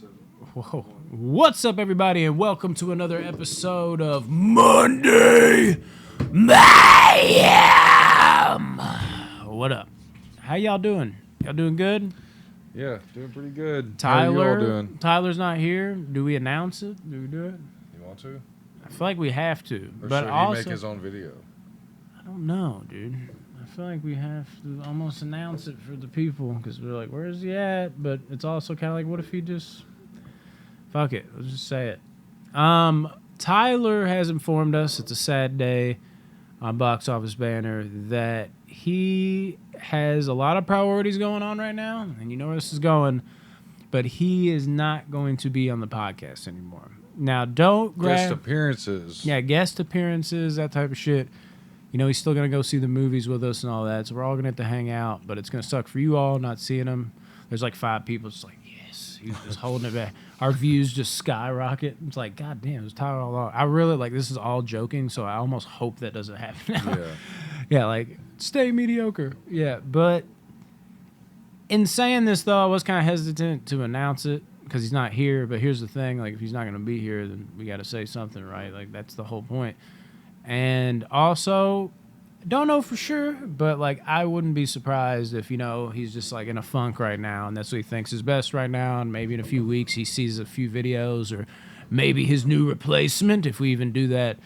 Whoa. What's up, everybody, and welcome to another episode of Monday Mayhem. What up? How y'all doing? Y'all doing good? Yeah, doing pretty good. Tyler, how are you all doing? Tyler's not here. Do we announce it? Do we do it? You want to? I feel like we have to. Or but should also, he make his own video? I don't know, dude. I feel like we have to almost announce it for the people because we're like, where is he at? But it's also kind of like, what if he just... Fuck it. Let's just say it. Tyler has informed us, it's a sad day on Box Office Banter, that he has a lot of priorities going on right now, and you know where this is going, but he is not going to be on the podcast anymore. Now, don't grab... Guest appearances. Yeah, guest appearances, that type of shit. You know, he's still going to go see the movies with us and all that, so we're all going to have to hang out, but it's going to suck for you all not seeing him. There's like 5 people. It's like, yes, he's just holding it back. Our views just skyrocket. It's like, God damn, it was Tyler all along. I really, like, this is all joking, so I almost hope that doesn't happen now. Yeah. Yeah, like, stay mediocre. Yeah, but in saying this, though, I was kind of hesitant to announce it because he's not here, but here's the thing. Like, if he's not going to be here, then we got to say something, right? Like, that's the whole point. And also, don't know for sure, but like I wouldn't be surprised if, you know, he's just like in a funk right now and that's what he thinks is best right now, and maybe in a few weeks he sees a few videos or maybe his new replacement, if we even do that.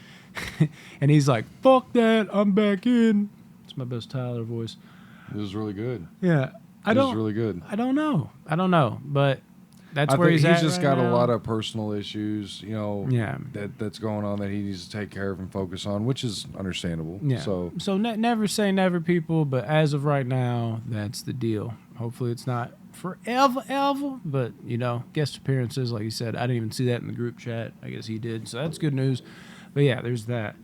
And he's like, fuck that, I'm back in. It's my best Tyler voice. It was really good. Yeah. It was really good. I don't know, but that's where I think he's at just right got now. a lot of personal issues, you know, Yeah. that's going on that he needs to take care of and focus on, which is understandable. Yeah. So Never say never, people. But as of right now, that's the deal. Hopefully, it's not forever. But you know, guest appearances, like you said, I didn't even see that in the group chat. I guess he did, so that's good news. But yeah, there's that.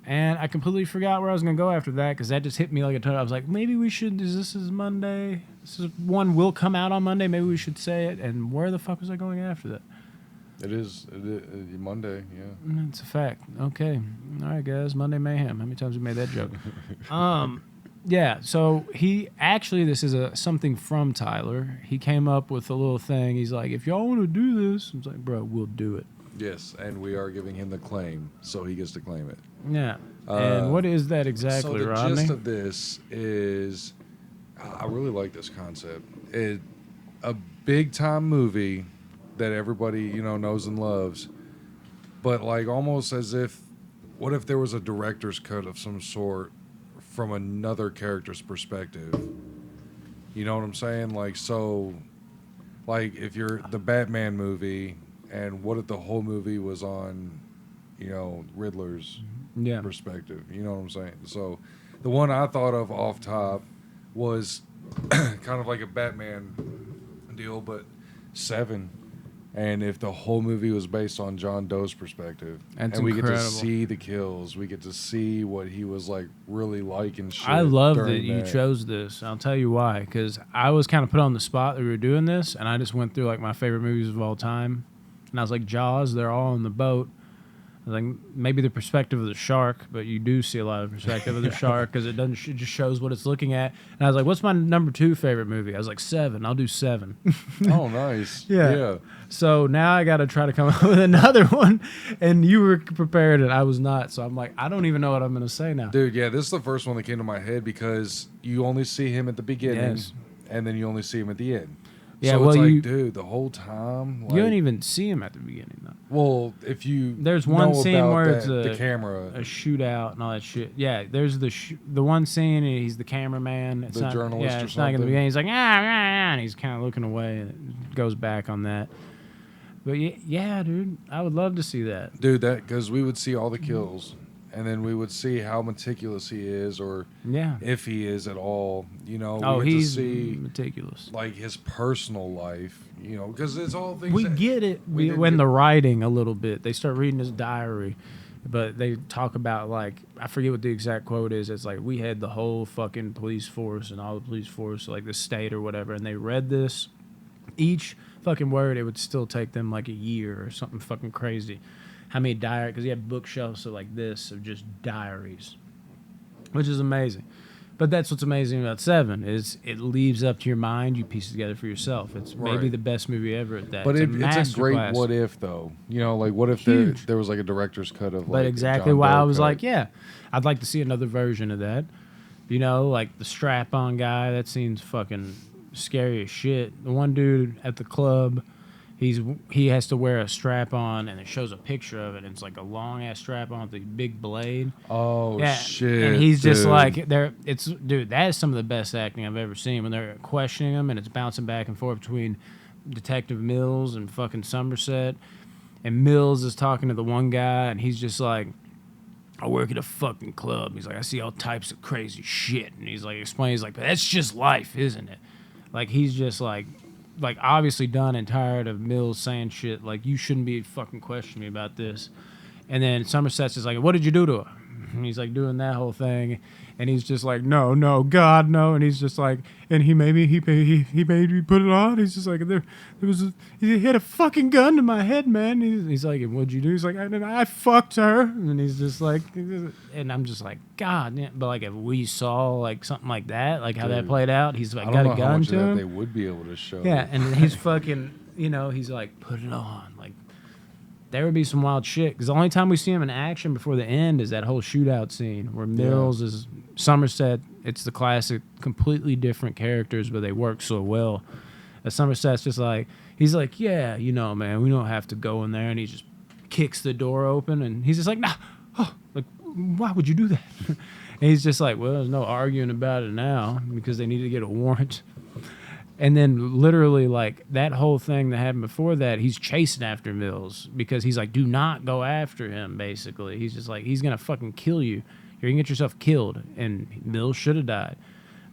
And I completely forgot where I was gonna go after that because that just hit me like a ton. I was like, maybe we should. This is Monday. This is one will come out on Monday. Maybe we should say it. And where the fuck was I going after that? it is Monday, yeah. It's a fact. Okay. All right, guys. Monday Mayhem. How many times have we made that joke? Yeah. So he actually, this is something from Tyler. He came up with a little thing. He's like, if y'all want to do this, I was like, bro, we'll do it. Yes, and we are giving him the claim, so he gets to claim it. Yeah. And what is that exactly, So the Rodney? gist of this is, I really like this concept. A big time movie that everybody, you know, knows and loves, but like almost as if, what if there was a director's cut of some sort from another character's perspective? You know what I'm saying? Like, so, like if you're the Batman movie, and what if the whole movie was on, you know, Riddler's perspective? You know what I'm saying? So the one I thought of off top was kind of like a Batman deal, but Seven. And if the whole movie was based on John Doe's perspective, That's and we get to incredible. see the kills, we get to see what he was like really like and shit. I love that during you chose this. I'll tell you why. Because I was kind of put on the spot that we were doing this, and I just went through like my favorite movies of all time. And I was like, Jaws, they're all in the boat. I was like, maybe the perspective of the shark, but you do see a lot of perspective of the shark because it just shows what it's looking at. And I was like, what's my number 2 favorite movie? I was like, Seven. I'll do Seven. Oh, nice. Yeah. So now I got to try to come up with another one. And you were prepared and I was not. So I'm like, I don't even know what I'm going to say now. Dude, yeah, this is the first one that came to my head because you only see him at the beginning, Yes. and then you only see him at the end. Yeah, so well, it's like, you- dude, the whole time. Like, You don't even see him at the beginning, though. Well, if you There's one know scene about where that, it's the camera, a shootout and all that shit. Yeah, there's the one scene and he's the cameraman. It's The not, journalist yeah, or it's not gonna something. be. He's like and he's kind of looking away and it goes back on that. But yeah, dude, I would love to see that. dude, that because we would see all the kills, and then we would see how meticulous he is, or Yeah. if he is at all. You know, Oh, we get he's to see meticulous. like his personal life. You know, because it's all things. We that- get it we didn't when get- the writing a little bit. They start reading his diary, but they talk about like I forget what the exact quote is. It's like we had the whole fucking police force and all the police force, like the state or whatever, and they read this. Each fucking word, it would still take them like a year or something fucking crazy. How many diaries? Because he had bookshelves of like this of just diaries, which is amazing. But that's what's amazing about Seven is it leaves up to your mind. You piece it together for yourself. It's maybe Right. the best movie ever at that. But it's a great masterclass. what if though. You know, like what if there was like a director's cut of like But a exactly John why Doe I was cut. like, yeah, I'd like to see another version of that. You know, like the strap-on guy. That scene's fucking scary as shit. The one dude at the club, he has to wear a strap-on, and it shows a picture of it. And it's like a long-ass strap-on with a big blade. Oh Yeah, shit! and he's just dude. like dude, that is some of the best acting I've ever seen when they're questioning him and it's bouncing back and forth between Detective Mills and fucking Somerset, and Mills is talking to the one guy and he's just like, I work at a fucking club. He's like, I see all types of crazy shit, and he's like explaining, he's like, but that's just life, isn't it? Like he's just like obviously done and tired of Mills saying shit like, you shouldn't be fucking questioning me about this. And then Somerset's just like, what did you do to her? And he's like doing that whole thing, and he's just like, no, God, no. And he's just like, and he made me put it on. He's just like, he had a fucking gun to my head, man. He's like, and what'd you do? He's like, I fucked her. And he's just like, and I'm just like, God, yeah. But like if we saw like something like that, like how that played out, he's like, I got don't a know how gun much to of that him. they would be able to show. Yeah, and he's fucking, he's like, put it on, like. There would be some wild shit because the only time we see him in action before the end is that whole shootout scene where Mills is Somerset. It's the classic, completely different characters, but they work so well. Somerset's just like, he's like, yeah, man, we don't have to go in there, and he just kicks the door open, and he's just like, nah, like, why would you do that? And he's just like, well, there's no arguing about it now because they need to get a warrant. And then literally, like, that whole thing that happened before that, he's chasing after Mills because he's like, do not go after him, basically. He's just like, he's going to fucking kill you. You're going to get yourself killed. And Mills should have died.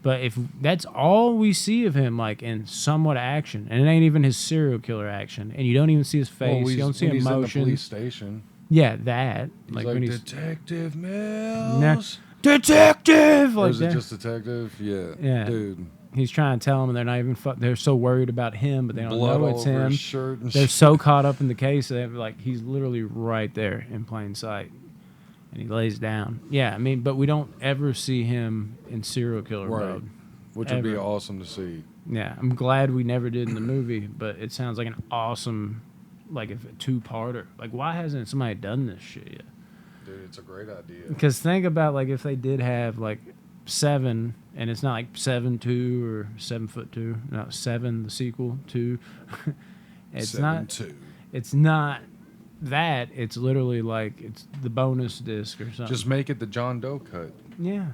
But if that's all we see of him, like, in somewhat action, and it ain't even his serial killer action, and you don't even see his face, you don't see when he's emotion. in the police station. Yeah, that. He's like when he's Detective Mills. Detective! Or Like is it that. just Detective? Yeah. Yeah. Dude. He's trying to tell them, and they're not even. They're so worried about him, but they don't Blood know all it's over him. his shirt and They're shit. so caught up in the case that like he's literally right there in plain sight, and he lays down. Yeah, I mean, but we don't ever see him in serial killer mode, which would be awesome to see. Yeah, I'm glad we never did in the movie, but it sounds like an awesome, like a two-parter. Like, why hasn't somebody done this shit yet? Dude, it's a great idea. Because think about like if they did have like 7, and it's not like 7-2 or 7'2". No, 7 the sequel 2. It's 7-2. It's not that. It's literally like it's the bonus disc or something. Just make it the John Doe cut. Yeah.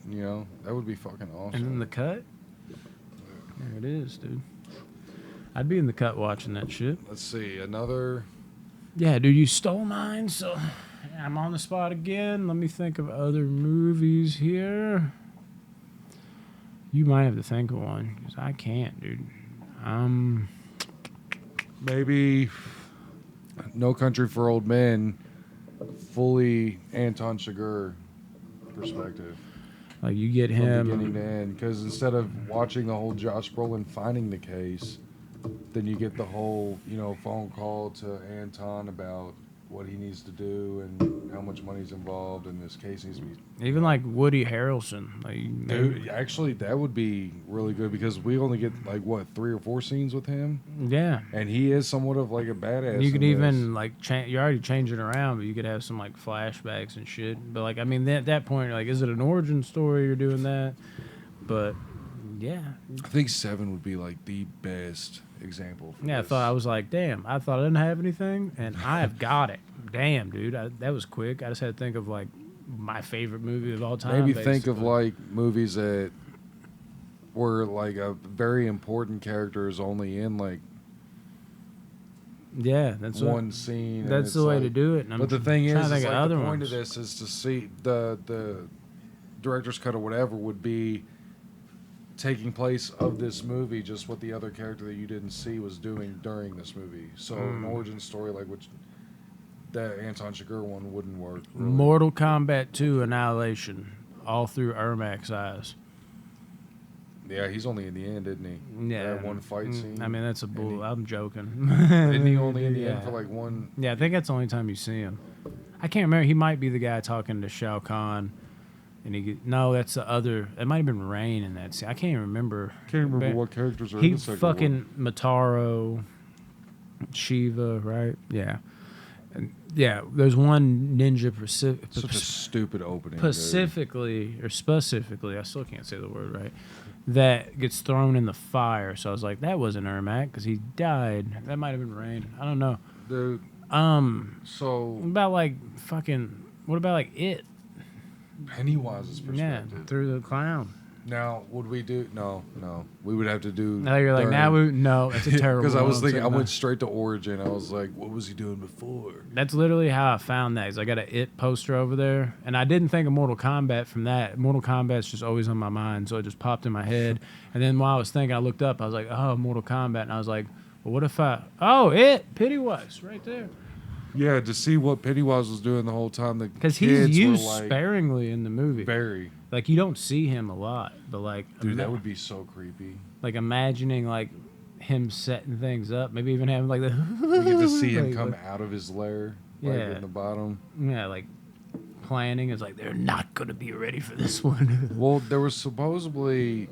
That would be fucking awesome. And then the cut. There it is, dude. I'd be in the cut watching that shit. Let's see another. Yeah, dude, you stole mine, so I'm on the spot again. Let me think of other movies here. You might have to think of one, because I can't, dude. Maybe No Country for Old Men, fully Anton Chigurh perspective. Like, you get From him. beginning to end. Because instead of watching the whole Josh Brolin finding the case, then you get the whole, phone call to Anton about what he needs to do and how much money's involved, and this case needs to be. Even like Woody Harrelson. Like, Dude, actually, that would be really good because we only get 3 or 4 scenes with him, yeah. and he is somewhat of like a badass. You could in even like you're already changing around, but you could have some like flashbacks and shit. But like, I mean, at that point, like, is it an origin story? You're doing that, but yeah. I think 7 would be like the best example. For Yeah, this. I was like, damn, I thought I didn't have anything, and I have got it. Damn, dude, that was quick. I just had to think of like my favorite movie of all time. Maybe think of basically. like movies that were like a very important character is only in like that's one scene. and That's it's the way like- to do it. And But the thing trying is, to think of like other the point ones. of this is to see the director's cut or whatever would be taking place of this movie, just what the other character that you didn't see was doing during this movie. So an origin story like which that Anton Chigurh one wouldn't work. Really. Mortal Kombat 2 Annihilation, all through Ermac's eyes. Yeah, he's only in the end, isn't he? Yeah, That one fight scene. I mean, that's a bull. I'm joking. Isn't he only in the Yeah. end for like one? Yeah, I think that's the only time you see him. I can't remember. He might be the guy talking to Shao Kahn And no, that's the other. It might have been Rain in that scene. I can't even remember. Can't remember what characters are in He the second fucking one. Mataro, Shiva, right? Yeah. And yeah, there's one ninja Such a stupid opening. specifically, I still can't say the word right, that gets thrown in the fire. So I was like, that wasn't Ermac because he died. That might have been Rain. I don't know. Dude. So What about like fucking? What about like It? Pennywise's perspective. Yeah, through the clown. Now, would we do? No. We would have to do. Now you're like, no, that's a terrible. Because I was one. thinking, I went straight to Origin. I was like, what was he doing before? That's literally how I found that. Is I got an It poster over there, and I didn't think of Mortal Kombat from that. Mortal Kombat's just always on my mind, so it just popped in my head. And then while I was thinking, I looked up. I was like, oh, Mortal Kombat, and I was like, well, what if I? Oh, It Pennywise right there. Yeah, to see what Pennywise was doing the whole time. Because he's used sparingly in the movie. Very. Like, you don't see him a lot, but like, dude, that would be so creepy. Like, imagining like him setting things up, maybe even having like the. We get to see him come out of his lair, like yeah, in the bottom. Yeah, like planning is like they're not gonna be ready for this one. Well, there was supposedly,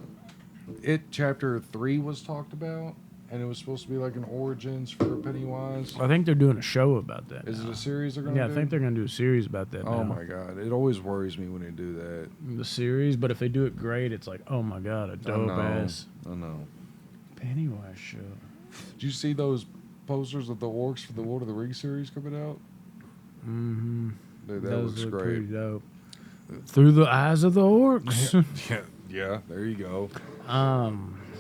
Chapter 3 was talked about. And it was supposed to be like an origins for Pennywise. I think they're doing a show about that. Is it a series they're going to do? Yeah, I think they're going to do a series about that. Oh my god, it always worries me when they do that. The series, but if they do it great, it's like, oh my god, a dope ass. I know. Pennywise show. Did you see those posters of the orcs for the Lord of the Rings series coming out? Mm-hmm. Dude, that looks great. Pretty dope. Through the eyes of the orcs. yeah, there you go.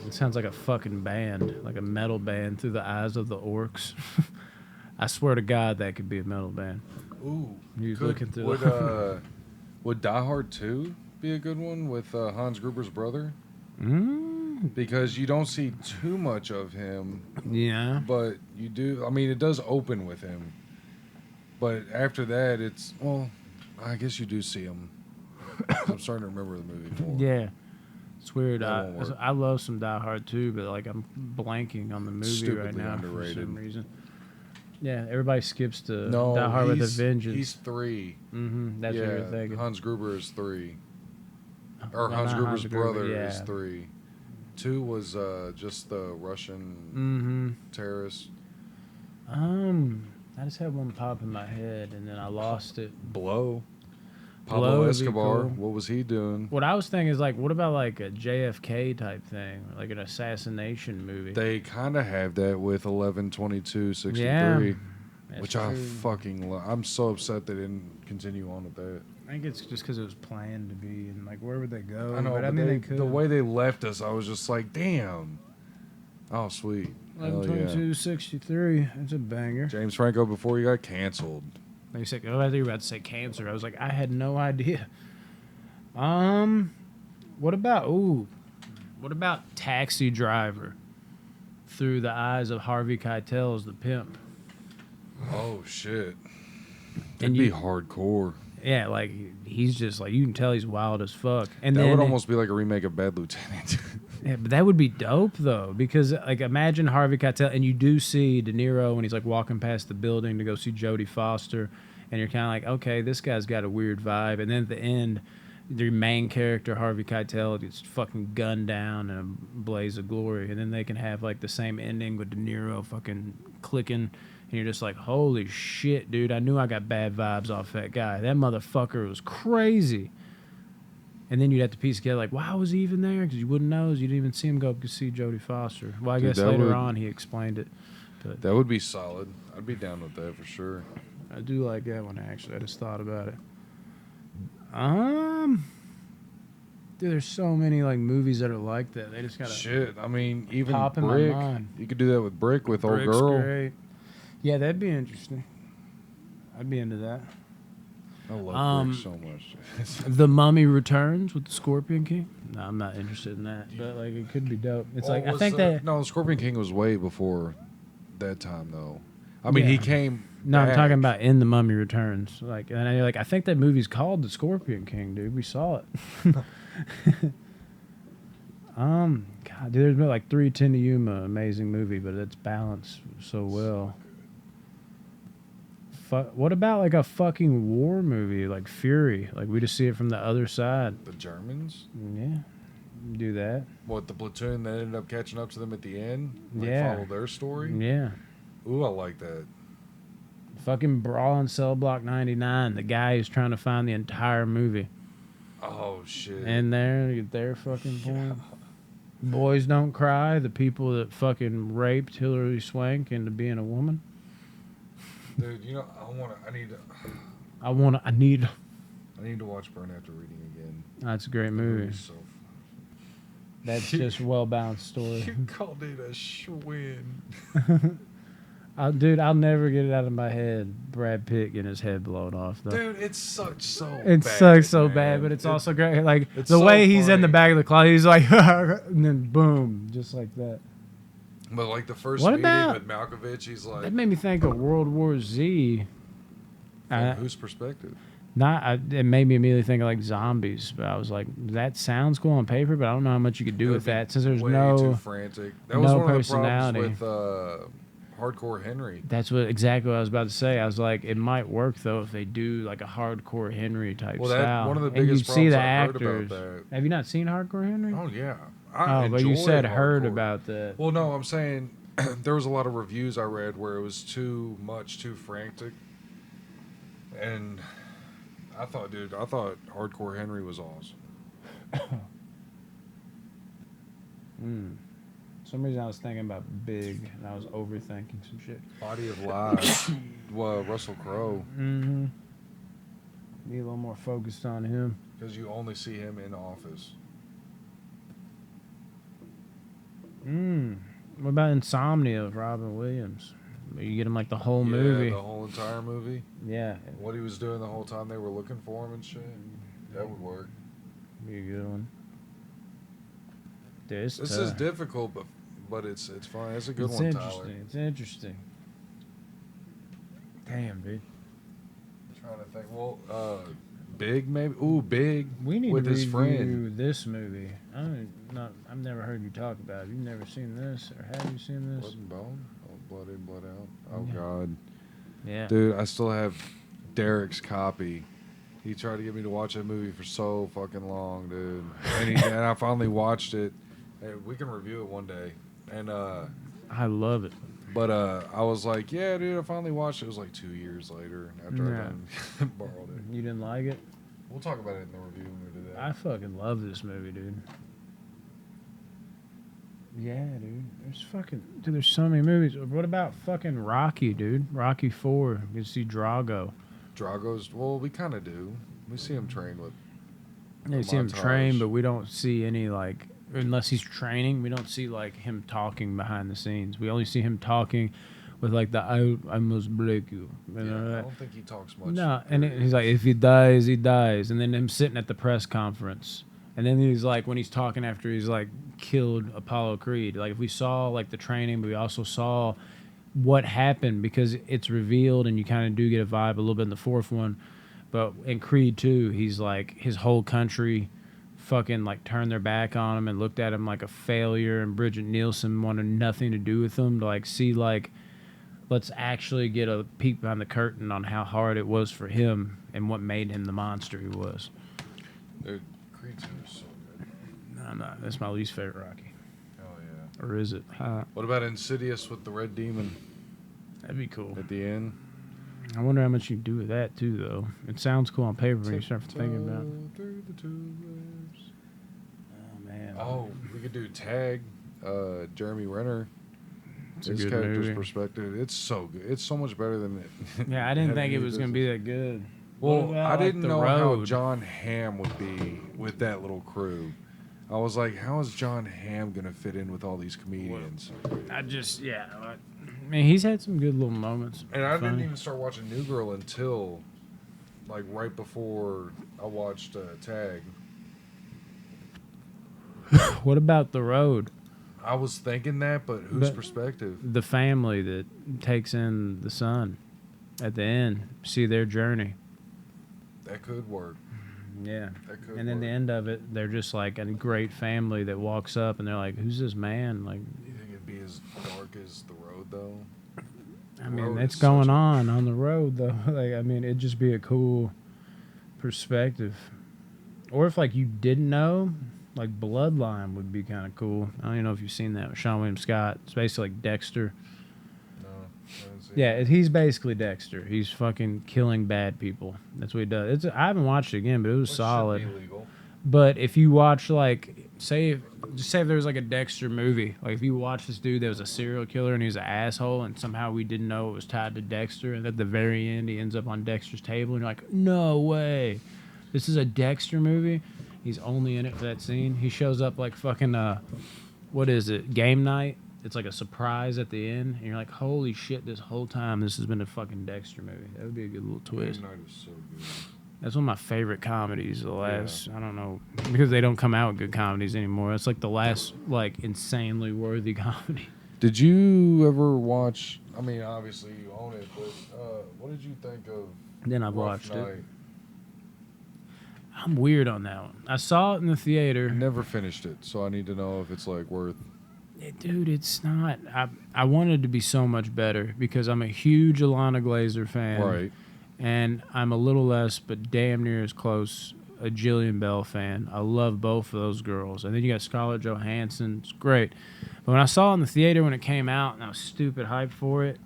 It sounds like a fucking band, like a metal band, Through the Eyes of the Orcs. I swear to God, that could be a metal band. Ooh. Looking through would Die Hard 2 be a good one with Hans Gruber's brother? Mm. Because you don't see too much of him. Yeah. But you do. I mean, it does open with him. But after that, it's, well, I guess you do see him. I'm starting to remember the movie more. Yeah. It's weird. I love some Die Hard too, but like I'm blanking on the movie Stupidly right now underrated. for some reason. Yeah, everybody skips to No, Die Hard with a Vengeance. He's 3. Mm-hmm. That's what you're thinking. Hans Gruber is 3. Or Hans Gruber's brother is 3. 2 was just the Russian terrorist. I just had one pop in my head and then I lost it. Blow. Pablo Escobar, what was he doing? What I was thinking is like, what about like a JFK type thing, like an assassination movie? They kind of have that with 11/22/63, yeah, which I fucking love. I'm so upset they didn't continue on with that. I think it's just because it was planned to be, and like, where would they go? I know, but I mean, they could. The way they left us, I was just like, damn. Oh, sweet. 11/22/63. That's a banger. James Franco before he got canceled. They said, oh, I thought you were about to say cancer. I was like, I had no idea. What about Taxi Driver? Through the eyes of Harvey Keitel as the pimp. Oh shit. It'd be hardcore. Yeah, like he's just like, you can tell he's wild as fuck. And that then would almost be like a remake of Bad Lieutenant. Yeah, but that would be dope though, because like imagine Harvey Keitel, and you do see De Niro when he's like walking past the building to go see Jodie Foster, and you're kind of like, okay, this guy's got a weird vibe, and then at the end, your main character Harvey Keitel gets fucking gunned down in a blaze of glory, and then they can have like the same ending with De Niro fucking clicking, and you're just like, holy shit, dude, I knew I got bad vibes off that guy. That motherfucker was crazy. And then you'd have to piece together, like, why was he even there? Because you wouldn't know. You didn't even see him go to see Jodie Foster. Well, I guess later on he explained it. But that would be solid. I'd be down with that for sure. I do like that one, actually. I just thought about it. Dude, there's so many, like, movies that are like that. They just got to... Shit, I mean, even pop Brick. In my mind. You could do that with Brick with Brick's Old Girl. Great. Yeah, that'd be interesting. I'd be into that. I love Brick so much. The Mummy Returns with the Scorpion King. No, I'm not interested in that, but like it could be dope. It's like I think that no, Scorpion King was way before that time though. I mean, he came. No, back. I'm talking about in The Mummy Returns. Like, and I think that movie's called The Scorpion King, dude. We saw it. God, dude, there's been like 3:10 to Yuma, amazing movie, but it's balanced so well. What about like a fucking war movie like Fury? Like we just see it from the other side. The Germans? Yeah, do that. What, the platoon that ended up catching up to them at the end? Like, Yeah. follow their story? Yeah. Ooh, I like that. Fucking brawl in Cell Block 99. The guy who's trying to find the entire movie. Oh, shit. And there, you get their fucking point. Boys Don't Cry. The people that fucking raped Hilary Swank into being a woman. Dude, you know, I need to watch Burn After Reading again. That's a great That movie. movie's so That's just a well-balanced story. You called it a Schwinn. Dude, I'll never get it out of my head. Brad Pitt getting his head blown off, though. Dude, it sucks so It bad. sucks so man. bad, but it's also great. Like, it's the so way he's in the funny. back of the closet, he's like, and then boom, just like that. But like the first What meeting about- with Malkovich, he's like, That made me think of World War Z. from whose perspective? It made me immediately think of like zombies, but I was like, that sounds cool on paper, but I don't know how much you could do It with would be that since there's way no. too frantic. That was no one of the personality. problems with Hardcore Henry. That's exactly what I was about to say. I was like, it might work though if they do like a hardcore Henry type Well, style. one of the and you biggest see the problems I've heard actors. about that. Have you not seen Hardcore Henry? Oh yeah, But you enjoy said heard hardcore. about that. Well, no, I'm saying there was a lot of reviews I read where it was too frantic, and I thought Hardcore Henry was awesome. For some reason I was thinking about Big, and I was overthinking some shit. Body of Lies, well, Russell Crowe, Mm-hmm. Be a little more focused on him. because you only see him in Office. What about Insomnia of Robin Williams? You get him like the whole movie. The whole entire movie. Yeah, What he was doing the whole time they were looking for him and shit. That would work. be a good one. Dude, This is difficult, but it's fun. It's a good one, interesting. Tyler. It's interesting. Damn, dude. Trying to think. Well, Big maybe. Ooh, Big. We need with to his review friend. this movie. I've never heard you talk about it. You've never seen this, or have you seen this? Blood and Bone. Oh, Blood In, Blood Out. Oh Yeah. God, Yeah. dude, I still have Derek's copy. He tried to get me to watch that movie for so fucking long, dude. And I finally watched it. Hey, we can review it one day. And I love it. but I was like, yeah, dude, I finally watched it. It was like 2 years later after I Yeah. done borrowed it. You didn't like it? We'll talk about it in the review when we do that. I fucking love this movie, dude. Yeah, dude. There's so many movies. What about fucking Rocky, dude? Rocky 4. You see Drago. Drago's, well, we kind of do. We see him train with. You see him montage. train, but we don't see any, like, unless he's training, we don't see, like, him talking behind the scenes. We only see him talking with, like, I must break you. You know I that? don't think he talks much. No, and he's like, if he dies, he dies. And then him sitting at the press conference. And then he's like, when he's talking after he's like killed Apollo Creed, like if we saw like the training, but we also saw what happened because it's revealed and you kind of do get a vibe a little bit in the fourth one. But in Creed 2, he's like, his whole country fucking like turned their back on him and looked at him like a failure. And Bridget Nielsen wanted nothing to do with him to like see like, let's actually get a peek behind the curtain on how hard it was for him and what made him the monster he was. Dude, Creed 2 is so good. No, that's my least favorite Rocky. Oh, yeah. Or is it? What about Insidious with the Red Demon That'd be cool. at the end? I wonder how much you can do with that, too, though. It sounds cool on paper when you start thinking about it. Through the tulips. Oh, man. Oh, we could do Tag, Jeremy Renner. It's a His good character's movie. perspective. It's so good. It's so much better than it. Yeah, I didn't think it was going to be that good. What Well, about, I like, didn't The know how Road? John Hamm would be with that little crew. I was like, how is John Hamm going to fit in with all these comedians? I mean, he's had some good little moments. And I didn't Funny. even start watching New Girl until, like, right before I watched Tag. What about The Road? I was thinking that, but whose But- perspective? The family that takes in the son at the end, see their journey. That could work. Yeah. That could And then work. the end of it, they're just like a great family that walks up and they're like, who's this man? Like, You think it'd be as dark as The Road, though? I mean, road it's is going such a- on the road though. Like, I mean, it'd just be a cool perspective. Or if like you didn't know, like Bloodline would be kind of cool. I don't even know if you've seen that with Sean William Scott. It's basically like Dexter. No, I haven't seen Yeah, it. he's basically Dexter. He's fucking killing bad people. That's what he does. I haven't watched it again, but it was Which solid. should be legal. But if you watch like just say if there was like a Dexter movie, like if you watch this dude that was a serial killer and he was an asshole and somehow we didn't know it was tied to Dexter, and at the very end he ends up on Dexter's table and you're like, no way, this is a Dexter movie. He's only in it for that scene. He shows up like fucking what is it, game night? It's like a surprise at the end and you're like, holy shit, this whole time this has been a fucking Dexter movie. That would be a good little twist. Game Night is so good. That's one of my favorite comedies. The last, I don't know, because they don't come out with good comedies anymore. It's like the last, like, insanely worthy comedy. Did you ever watch? I mean, obviously you own it, but what did you think of? Then I've Rough watched Night? it. I'm weird on that one. I saw it in the theater. Never finished it, so I need to know if it's like worth. Dude, it's not. I wanted to be so much better because I'm a huge Alana Glazer fan. Right. And I'm a little less, but damn near as close, a Jillian Bell fan. I love both of those girls. And then you got Scarlett Johansson. It's great. But when I saw it in the theater when it came out, and I was stupid hyped for it,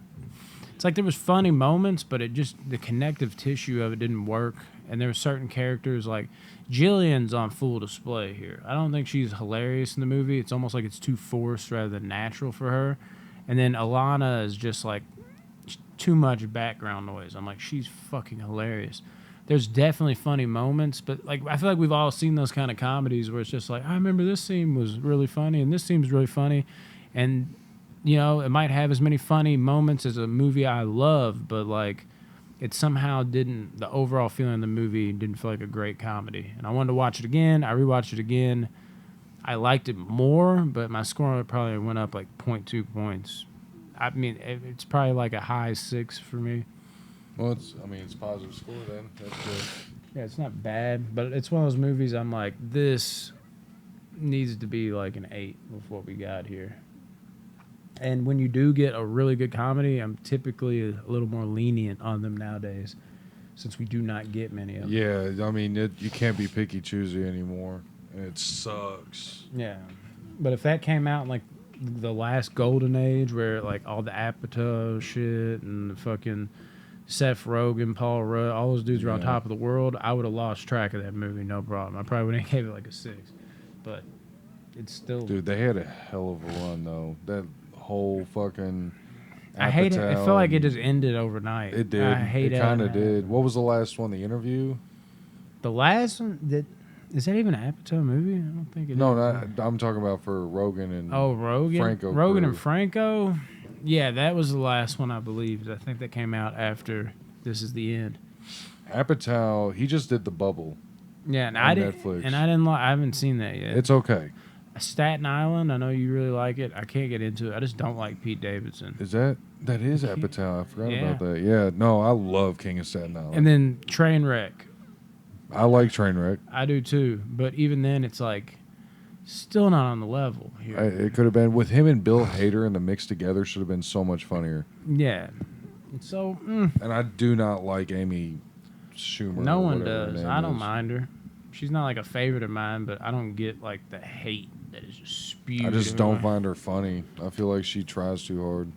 it's like there was funny moments, but the connective tissue of it didn't work. And there were certain characters, like Jillian's on full display here. I don't think she's hilarious in the movie. It's almost like it's too forced rather than natural for her. And then Alana is just like too much background noise. I'm like, she's fucking hilarious. There's definitely funny moments, but like I feel like we've all seen those kind of comedies where it's just like, I remember this scene was really funny and this scene was really funny, and you know, it might have as many funny moments as a movie I love, but like it somehow didn't, the overall feeling of the movie didn't feel like a great comedy. And I wanted to watch it again. I rewatched it again. I liked it more, but my score probably went up like 0.2 points. I mean, it's probably like a high 6 for me. Well, it's positive score then. That's good. Yeah, it's not bad, but it's one of those movies I'm like, this needs to be like an 8 with what we got here. And when you do get a really good comedy, I'm typically a little more lenient on them nowadays, since we do not get many of them. Yeah, I mean, you can't be picky choosy anymore. And it sucks. Yeah. But if that came out in like the last golden age where like all the Apatow shit and the fucking Seth Rogen, Paul Rudd, all those dudes were on top of the world, I would have lost track of that movie, no problem. I probably would have gave it like a 6. But it's still... Dude, they had a hell of a run, though. That whole fucking... I hate it. It felt like it just ended overnight. It did. I hate it. It kind of did. What was the last one? The Interview? The last one? Is that even an Apatow movie? I don't think it is. No, I'm talking about for Rogan and Rogan? Franco Rogan crew. and Franco? Yeah, that was the last one, I believe. I think that came out after This Is the End. Apatow, he just did The Bubble. Yeah, and Netflix. I haven't seen that yet. It's okay. Staten Island, I know you really like it. I can't get into it. I just don't like Pete Davidson. Is that is Apatow? I forgot Yeah. about that. Yeah, no, I love King of Staten Island. And then Trainwreck. I like Trainwreck. I do too. But even then, it's like still not on the level here. It could have been with him and Bill Hader in the mix together. Should have been so much funnier. Yeah. So, And I do not like Amy Schumer. no or one whatever her does. name I don't is. mind her. She's not like a favorite of mine, but I don't get like the hate that is just spewed. I just don't everywhere. find her funny. I feel like she tries too hard.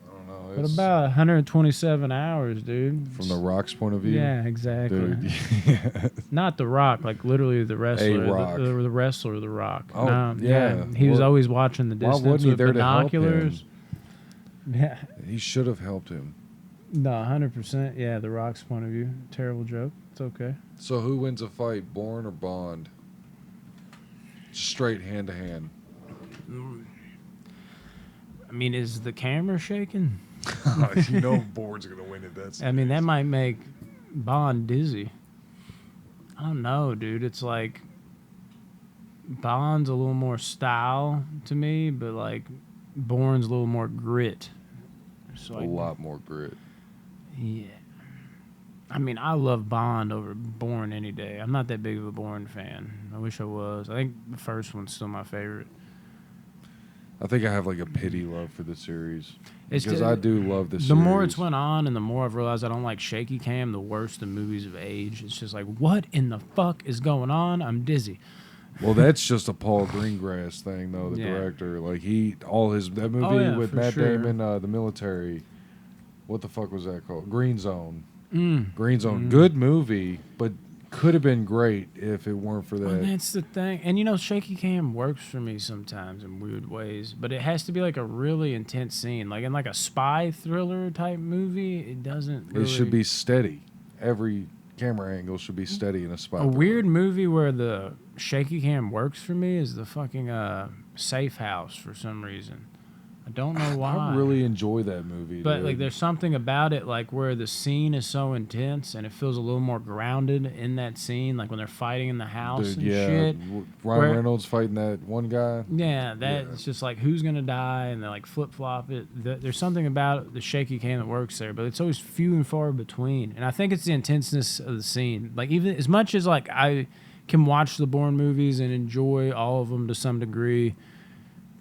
I don't know. What It's- about 127 hours, dude? from The Rock's point of view? Yeah, exactly. Dude, yeah. Not The Rock, like literally the wrestler. Rock. The wrestler, The Rock. Oh, No, yeah. He was Well, always watching the why distance wasn't he with there to help him? binoculars. Yeah. He should have helped him. No, 100%. Yeah, The Rock's point of view. Terrible joke. It's okay. So who wins a fight, Bourne or Bond? Straight hand to hand. I mean, is the camera shaking? You know Bourne's gonna win it. That's I mean, that might make Bond dizzy. I don't know, dude. It's like Bond's a little more style to me, but like Bourne's a little more grit. So a lot more grit. Yeah. I mean, I love Bond over Bourne any day. I'm not that big of a Bourne fan. I wish I was. I think the first one's still my favorite. I think I have like a pity love for the series It's because just- I do love the series. The more it's went on and the more I've realized I don't like shaky cam, the worse the movies of age. It's just like, what in the fuck is going on? I'm dizzy. Well, that's just a Paul Greengrass thing, though. The Yeah. director, like that movie Oh, yeah, with for Matt sure. Damon, the military. What the fuck was that called? Green Zone. Mm. Green Zone. Good movie, but could have been great if it weren't for And that. that's the thing. And you know, shaky cam works for me sometimes in weird ways, but it has to be like a really intense scene. Like in like a spy thriller type movie, it doesn't really... It should be steady. Every camera angle should be steady in a spot. A weird movie where the shaky cam works for me is the fucking Safe House for some reason. I don't know why. I really enjoy that movie. But dude. like, there's something about it, like where the scene is so intense and it feels a little more grounded in that scene, like when they're fighting in the house Dude, and yeah, shit. Ryan where- Reynolds fighting that one guy. Yeah, Yeah. it's just like who's gonna die, and they like flip flop it. There's something about the shaky cam that works there, but it's always few and far between. And I think it's the intenseness of the scene. Like even as much as like I can watch the Bourne movies and enjoy all of them to some degree,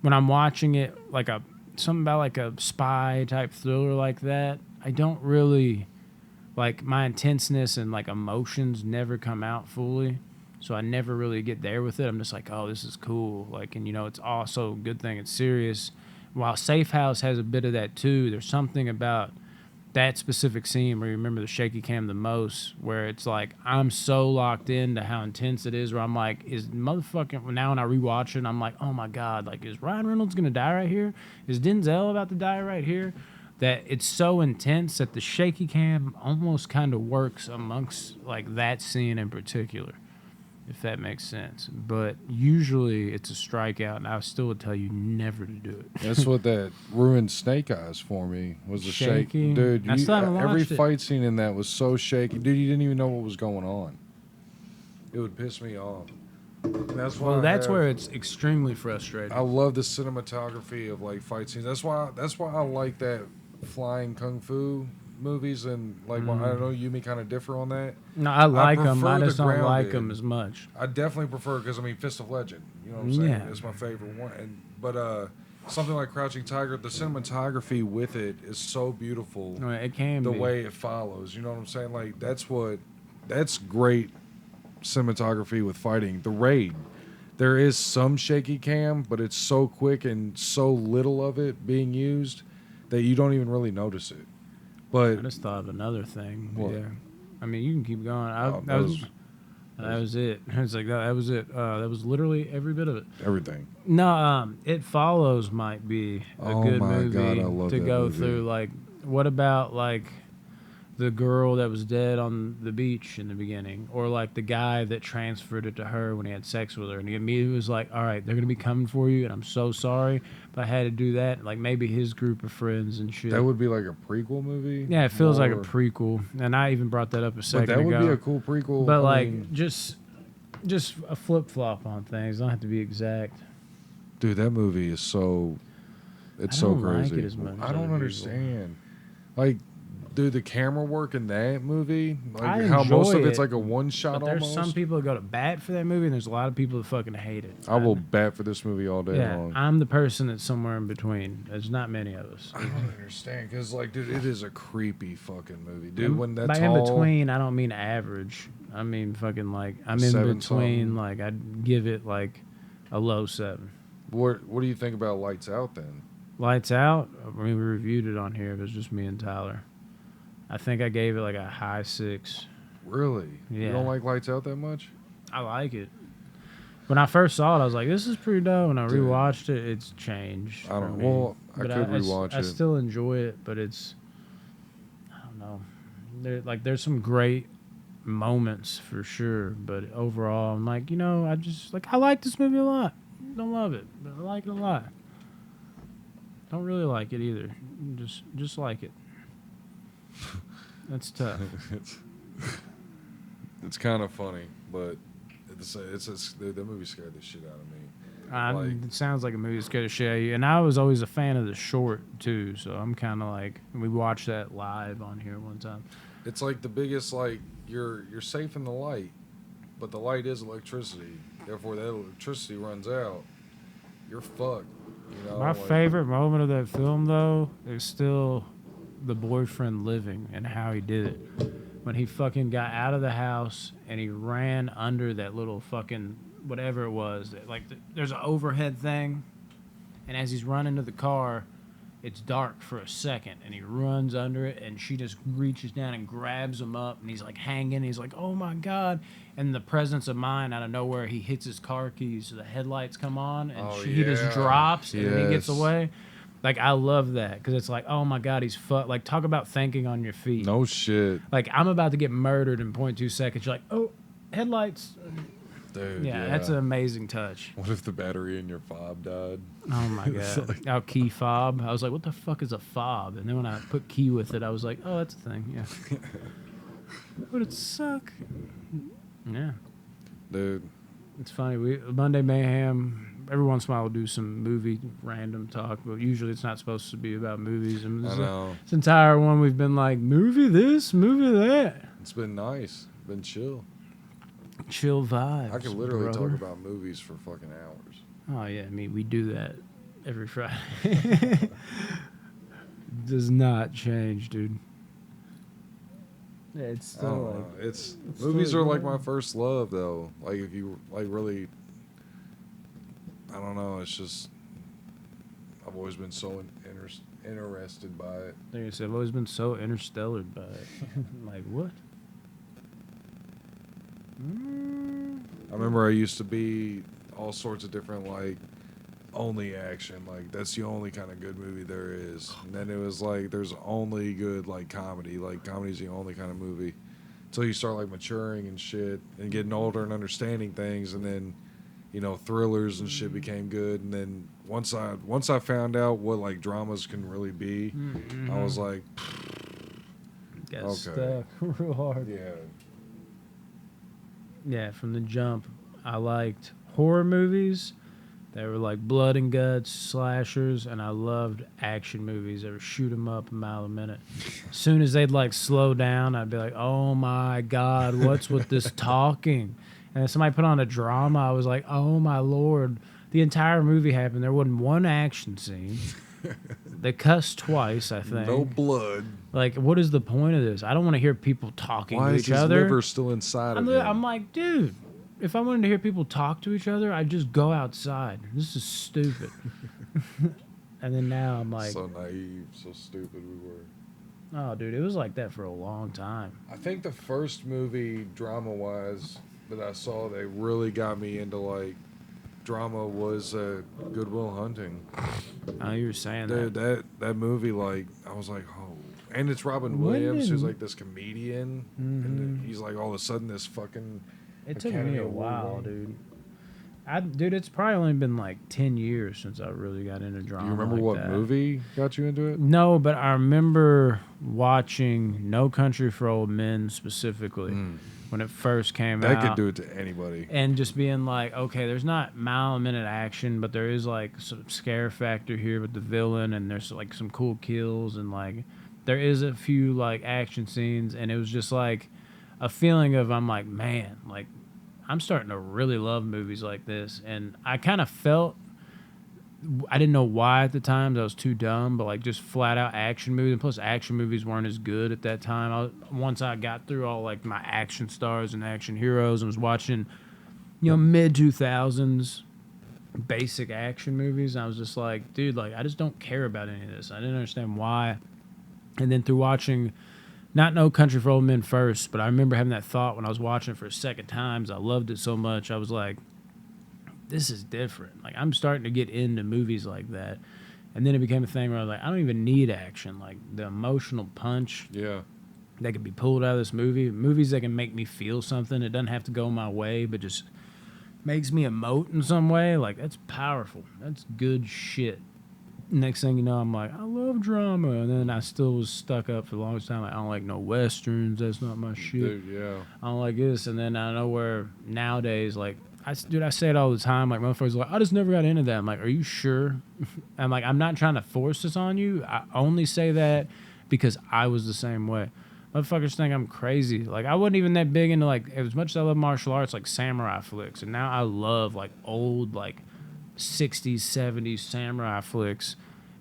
when I'm watching it like something about like a spy type thriller like that, I don't really like my intenseness and like emotions never come out fully. So I never really get there with it. I'm just like, oh, this is cool. Like, and you know, it's also a good thing it's serious. While Safe House has a bit of that too, there's something about that specific scene where you remember the shaky cam the most, where it's like I'm so locked into how intense it is, where I'm like, is motherfucking now when I rewatch it, I'm like, oh my god, like is Ryan Reynolds gonna die right here? Is Denzel about to die right here? That it's so intense that the shaky cam almost kind of works amongst like that scene in particular, if that makes sense. But usually it's a strikeout, and I still would tell you never to do it. That's what that ruined Snake Eyes for me, was the shake. Shaky? Dude, I still haven't every watched it. fight scene in that was so shaky. Dude, you didn't even know what was going on. It would piss me off. And that's why Well, that's I have- where it's extremely frustrating. I love the cinematography of like fight scenes. That's why I like that flying kung fu movies, and like I know Yumi kind of differ on that. No, I like them. prefer I the just don't like grounded. them as much. I definitely prefer, because I mean Fist of Legend, you know what I'm saying? Yeah. It's my favorite one. But something like Crouching Tiger, the cinematography with it is so beautiful. I mean, it can The be. way it follows, you know what I'm saying? Like that's great cinematography with fighting. The Raid, there is some shaky cam, but it's so quick and so little of it being used that you don't even really notice it. I But just thought of another thing. What? Yeah. I mean, you can keep going. that was it. It's like that was it. That was literally every bit of it. everything. No, It Follows might be a Oh good my movie God, I love to that go movie. through. Like, what about like the girl that was dead on the beach in the beginning, or like the guy that transferred it to her when he had sex with her, and he immediately was like, "All right, they're gonna be coming for you, and I'm so sorry, but I had to do that." Like maybe his group of friends and shit. That would be like a prequel movie. Yeah, it feels like a Or- prequel, and I even brought that up a But second that would ago. be a cool prequel. But I like, mean, just a flip flop on things. Don't have to be exact. dude, that movie is so. It's I so don't like crazy. it as much as I other don't people. understand. Like, dude, the camera work in that movie, like I how most of enjoy it's it, like a one shot But there's almost. some people that go to bat for that movie, and there's a lot of people that fucking hate it. I will bat for this movie all day Yeah, long. I'm the person that's somewhere in between. There's not many of us. I don't understand, because like, dude, it is a creepy fucking movie, dude. And When that by tall, in between, I don't mean average. I mean fucking like I'm in 7 between. something. Like I'd give it like a low 7. what do you think about Lights Out then? Lights Out. I mean, we reviewed it on here. It was just me and Tyler. I think I gave it like a high 6. Really? Yeah. You don't like Lights Out that much? I like it. When I first saw it, I was like, "This is pretty dope." When I Dude. rewatched it, it's changed. I for don't. me. Well, I But could rewatch I it. still enjoy it, but it's I don't know. There's some great moments for sure, but overall, I'm like, I like this movie a lot. Don't love it, but I like it a lot. Don't really like it either. Just like it. That's tough. it's kind of funny, but the movie scared the shit out of me. Like- It sounds like a movie that's scared the shit out of you. And I was always a fan of the short too, so I'm kind of like, we watched that live on here one time. It's like the biggest, like, you're safe in the light, but the light is electricity. Therefore, that electricity runs out, you're fucked. You know, My like, favorite moment of that film, though, is still the boyfriend living and how he did it. When he fucking got out of the house and he ran under that little fucking whatever it was. Like, there's an overhead thing, and as he's running to the car, it's dark for a second, and he runs under it, and she just reaches down and grabs him up, and he's like hanging. He's like, "Oh my god!" And the presence of mind, out of nowhere, he hits his car keys, so the headlights come on, and he just drops, and then he gets away. Like, I love that because it's like, oh my god, he's like, talk about thinking on your feet. no shit. Like, I'm about to get murdered in 0.2 seconds. You're like, oh, headlights. Dude, Yeah, that's an amazing touch. What if the battery in your fob died? Oh my god. Like, Our key fob. I was like, what the fuck is a fob? And then when I put key with it, I was like, oh, that's a thing. Yeah. Would it suck? Yeah. dude. It's funny. Monday Mayhem, every once in a while we'll do some movie random talk, but usually it's not supposed to be about movies. And I know. This entire one we've been like, movie this, movie that. It's been nice. Been chill. Chill vibes. I could literally brother. talk about movies for fucking hours. Oh yeah, I mean we do that every Friday. Does not change, dude. Yeah, it's I still don't like know. It's it's movies still are like good. my first love, though. Like if you like really, I don't know. It's just I've always been so interested by it. like I said, I've always been so interstellar by it. Like what? I remember I used to be all sorts of different like only action, like that's the only kind of good movie there is. And then it was like there's only good like comedy, like comedy's the only kind of movie. Until you start like maturing and shit and getting older and understanding things, and then you know thrillers and shit became good. And then once I found out what like dramas can really be, I was like, Got Okay. stuck real hard. yeah, Yeah, from the jump, I liked horror movies. They were like blood and guts, slashers, and I loved action movies that would shoot 'em up a mile a minute. As soon as they'd like slow down, I'd be like, oh my God, what's with this talking? And if somebody put on a drama, I was like, oh my Lord. The entire movie happened. There wasn't one action scene. They cussed twice, I think. no blood. Like, what is the point of this? I don't want to hear people talking Why to is each his other. liver still inside of him? I'm like, dude, if I wanted to hear people talk to each other, I'd just go outside. This is stupid. And then now I'm like, so naive, so stupid we were. oh, dude, it was like that for a long time. I think the first movie, drama-wise, that I saw that really got me into like drama was Good Will Hunting. Oh, you were saying Dude, that. that movie, like, I was like, oh. And it's Robin When Williams, did- who's like this comedian, and then he's like all of a sudden this fucking. It took me Academy a Award while, winning. dude. Dude, it's probably only been like 10 years since I really got into drama. Do you remember like what that. movie got you into it? No, but I remember watching No Country for Old Men specifically when it first came That out. could do it to anybody. And just being like, okay, there's not mile a minute action, but there is like some scare factor here with the villain, and there's like some cool kills, and like there is a few like action scenes, and it was just like a feeling of I'm like, man, like I'm starting to really love movies like this, and I kind of felt. I didn't know why at the time. I was too dumb, but like just flat out action movies. And plus, action movies weren't as good at that time. Once I got through all like my action stars and action heroes, and was watching, mid 2000s basic action movies. I was just like, dude, like I just don't care about any of this. I didn't understand why. And then through watching, not No Country for Old Men first, but I remember having that thought when I was watching it for a second time. I loved it so much. I was like, this is different. Like I'm starting to get into movies like that. And then it became a thing where I was like, I don't even need action. Like the emotional punch Yeah. that could be pulled out of this movie. Movies that can make me feel something. It doesn't have to go my way, but just makes me emote in some way. Like that's powerful. That's good shit. Next thing you know, I'm like, I love drama. And then I still was stuck up for the longest time. Like, I don't like no westerns. That's not my shit. Dude, yeah. I don't like this. And then I know where nowadays, like, I say it all the time. Like, motherfuckers are like, I just never got into that. I'm like, are you sure? I'm like, I'm not trying to force this on you. I only say that because I was the same way. Motherfuckers think I'm crazy. Like, I wasn't even that big into, like, as much as I love martial arts, like, samurai flicks. And now I love, like, old, like, 60s, 70s samurai flicks.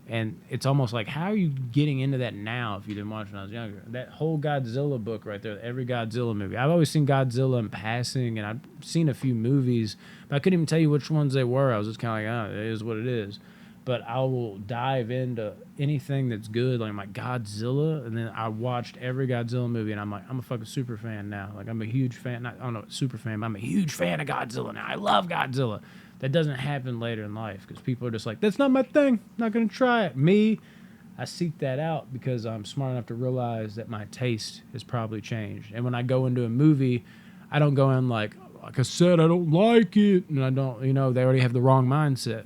And it's almost like, how are you getting into that now if you didn't watch it when I was younger? That whole Godzilla book right there, every Godzilla movie. I've always seen Godzilla in passing, and I've seen a few movies, but I couldn't even tell you which ones they were. I was just kind of like, oh, it is what it is. But I will dive into anything that's good, like my Godzilla, and then I watched every Godzilla movie, and I'm like, I'm a fucking super fan now. Like, I'm a huge fan. I don't know, super fan, but I'm a huge fan of Godzilla now. I love Godzilla. That doesn't happen later in life because people are just like, that's not my thing. Not going to try it. Me, I seek that out because I'm smart enough to realize that my taste has probably changed. And when I go into a movie, I don't go in like I said, I don't like it. And I don't, they already have the wrong mindset.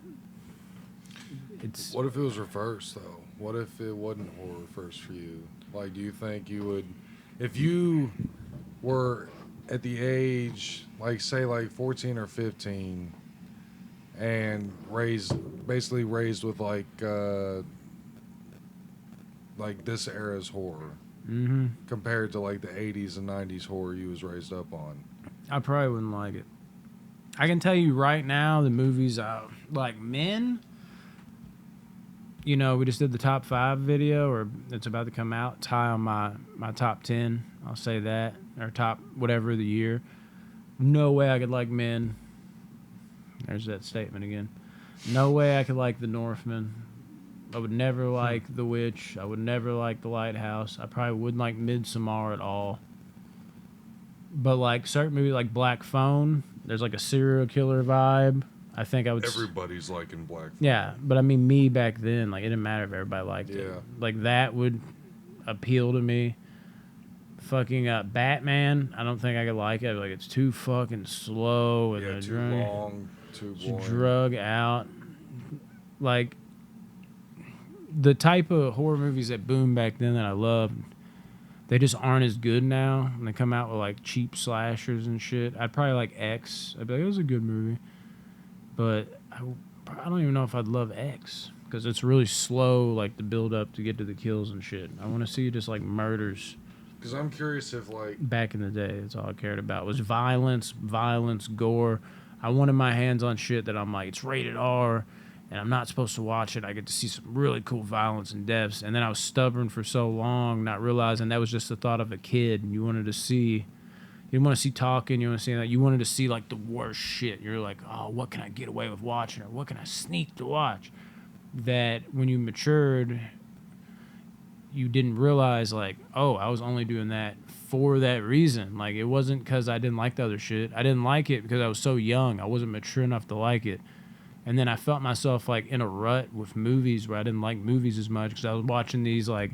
What if it was reversed, though? What if it wasn't horror first for you? Like, do you think you would, if you were at the age, like, say, like 14 or 15, and basically raised with like this era's horror, compared to like the 80s and 90s horror you was raised up on, I probably wouldn't like it. I can tell you right now, the movies like Men. We just did the top 5 video, or it's about to come out. It's high on my top 10. I'll say that, or top whatever of the year. No way I could like Men. There's that statement again. No way I could like The Northman. I would never like The Witch. I would never like The Lighthouse. I probably wouldn't like Midsommar at all. But like certain movies like Black Phone, there's like a serial killer vibe. I think I would. Everybody's liking Black Phone. Yeah, but I mean, me back then, like it didn't matter if everybody liked it. Like that would appeal to me. Fucking Batman, I don't think I could like it. Like it's too fucking slow and too long, too boring. Drug out. Like the type of horror movies that boomed back then that I loved, they just aren't as good now. When they come out with like cheap slashers and shit, I'd probably like X. I'd be like, it was a good movie, but I don't even know if I'd love X because it's really slow, like the build up to get to the kills and shit. I want to see just like murders. Because I'm curious if, like... Back in the day, that's all I cared about. Was violence, gore. I wanted my hands on shit that I'm like, it's rated R, and I'm not supposed to watch it. I get to see some really cool violence and deaths. And then I was stubborn for so long, not realizing that was just the thought of a kid. And you wanted to see... You didn't want to see talking. You want to see that. You wanted to see, like, the worst shit. You're like, oh, what can I get away with watching? Or what can I sneak to watch? That when you matured... you didn't realize, like, oh, I was only doing that for that reason. Like, it wasn't because I didn't like the other shit. I didn't like it because I was so young. I wasn't mature enough to like it. And then I felt myself, like, in a rut with movies where I didn't like movies as much because I was watching these, like,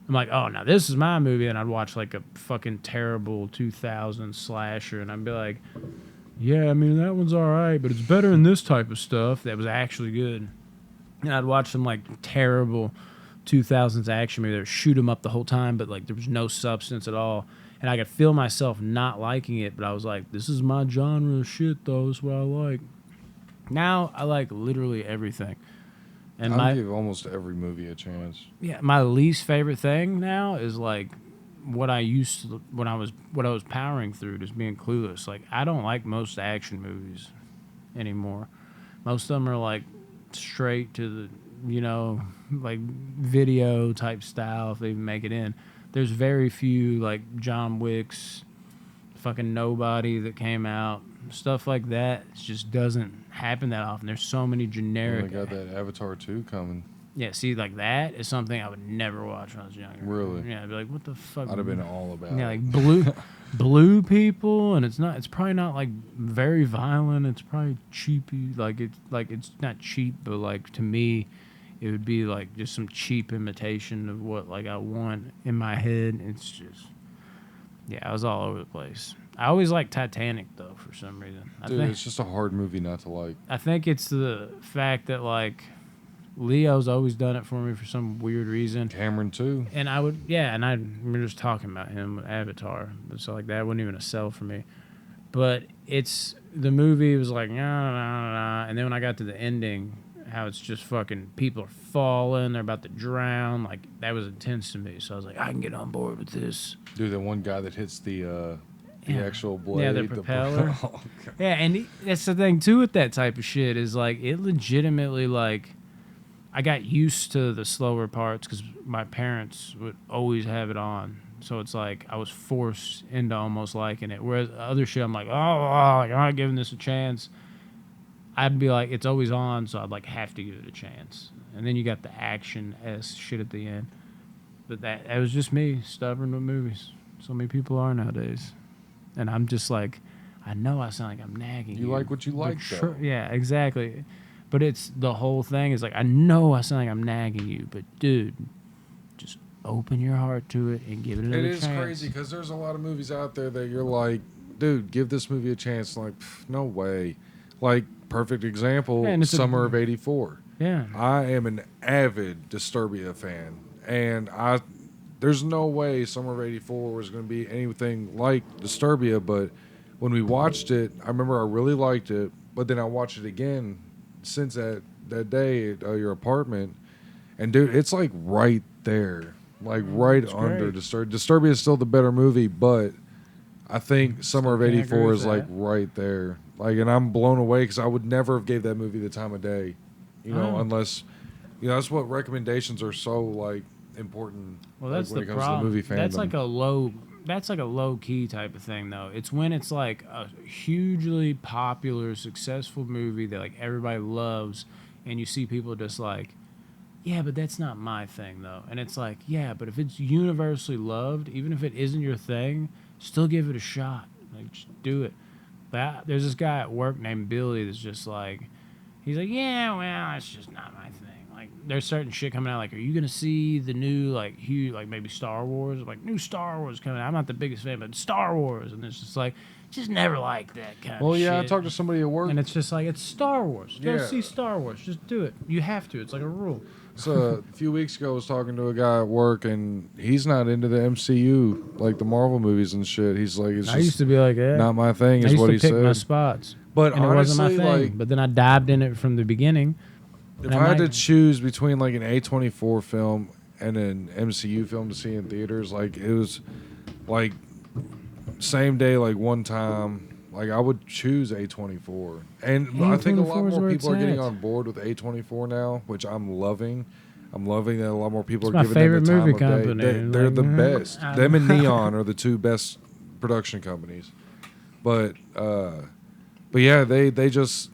I'm like, oh, now this is my movie. And I'd watch, like, a fucking terrible 2000 slasher. And I'd be like, yeah, I mean, that one's all right, but it's better than this type of stuff that was actually good. And I'd watch some, like, terrible 2000s action movie that would shoot them up the whole time, but like there was no substance at all, and I could feel myself not liking it, but I was like, this is my genre of shit though, this is what I like. Now I like literally everything, and I give almost every movie a chance. Yeah, my least favorite thing now is like what I used to, what I was powering through, just being clueless. Like I don't like most action movies anymore. Most of them are like straight to the, like video type style if they even make it in. There's very few like John Wick's, fucking Nobody that came out, stuff like that. It just doesn't happen that often. There's so many generic. Well, they got that Avatar 2 coming. Yeah, see, like that is something I would never watch when I was younger. Really? Yeah, I'd be like, what the fuck? I'd have been all about yeah, it. like blue people, and it's probably not like very violent. It's probably cheapy. It's not cheap, but like to me, it would be like just some cheap imitation of what like I want in my head. It's just, yeah, I was all over the place. I always liked Titanic though for some reason. It's just a hard movie not to like. I think it's the fact that like Leo's always done it for me for some weird reason. Cameron too. And we were just talking about him with Avatar. So like that wasn't even a sell for me. But the movie was like, nah. And then when I got to the ending, how it's just fucking people are falling, they're about to drown, like that was intense to me. So I was like, I can get on board with this. Dude, the one guy that hits the the actual blade. Yeah, the propeller. Oh, God. Yeah, and that's the thing too with that type of shit is like it legitimately like I got used to the slower parts because my parents would always have it on. So it's like I was forced into almost liking it. Whereas other shit, I'm like, like, I'm not giving this a chance. I'd be like, it's always on, so I'd like have to give it a chance. And then you got the action s shit at the end. But that was just me stubborn with movies. So many people are nowadays, and I'm just like, I know I sound like I'm nagging you. You like what you but like, though. yeah, exactly. But it's the whole thing is like I know I sound like I'm nagging you, but dude, just open your heart to it and give it another chance. It is crazy because there's a lot of movies out there that you're like, dude, give this movie a chance. Like, no way. Like, perfect example, Yeah, and it's Summer of '84. Yeah. I am an avid Disturbia fan, and there's no way Summer of '84 was going to be anything like Disturbia. But when we watched it, I remember I really liked it. But then I watched it again since that day at your apartment, and dude, it's like right there, like right It's under great. Disturbia. Disturbia is still the better movie, but I think Summer of Still can't agree '84 with is like that. right there. Like, and I'm blown away because I would never have gave that movie the time of day, Oh. unless, that's what recommendations are so like important. Well, like, that's when the it comes problem. to the movie fandom. That's like a low key type of thing though. It's when it's like a hugely popular, successful movie that like everybody loves, and you see people just like, yeah, but that's not my thing though. And it's like, yeah, but if it's universally loved, even if it isn't your thing, still give it a shot. Like, just do it. There's this guy at work named Billy that's just like, he's like, yeah, well, it's just not my thing. Like, there's certain shit coming out. Like, are you gonna see the new like huge like maybe Star Wars? Like, new Star Wars coming out. I'm not the biggest fan, but Star Wars, and it's just like, just never like that kind Well, of yeah, shit. I talked to somebody at work. And it's just like, it's Star Wars. Go Yeah. see Star Wars. Just do it. You have to. It's like a rule. So a few weeks ago, I was talking to a guy at work, and he's not into the MCU, like the Marvel movies and shit. He's like, it's I used just to be like that. not my thing, I is used what to he pick my said. spots. But And it wasn't my honestly, thing. like, But then I dived in it from the beginning. if and I I'm had to like- choose between like an A24 film and an MCU film to see in theaters, like it was like same day, like one time, like I would choose A24. And I think a lot A24 is more where people are it's getting at. on board with A24 now, which I'm loving. I'm loving that a lot more people It's are my giving them the favorite time movie of day. company. They're Like, the best. I Them and know. Neon are the two best production companies. But yeah, they just,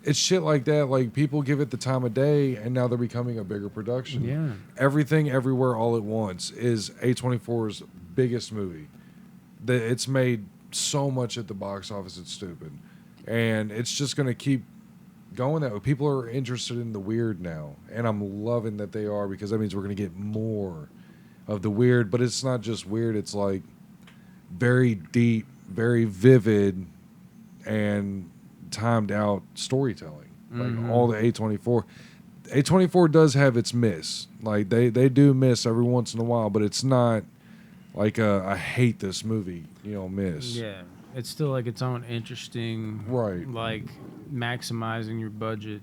it's shit like that. Like, people give it the time of day, and now they're becoming a bigger production. Yeah. Everything, Everywhere, All at Once is A24's biggest movie. It's made so much at the box office, it's stupid. And it's just going to keep going that way. People are interested in the weird now, and I'm loving that they are, because that means we're going to get more of the weird. But it's not just weird, it's like very deep, very vivid, and timed out storytelling. Like all the A24 does have its miss. Like they do miss every once in a while, but it's not like I hate this movie, miss. Yeah. It's still like its own interesting, Right. like maximizing your budget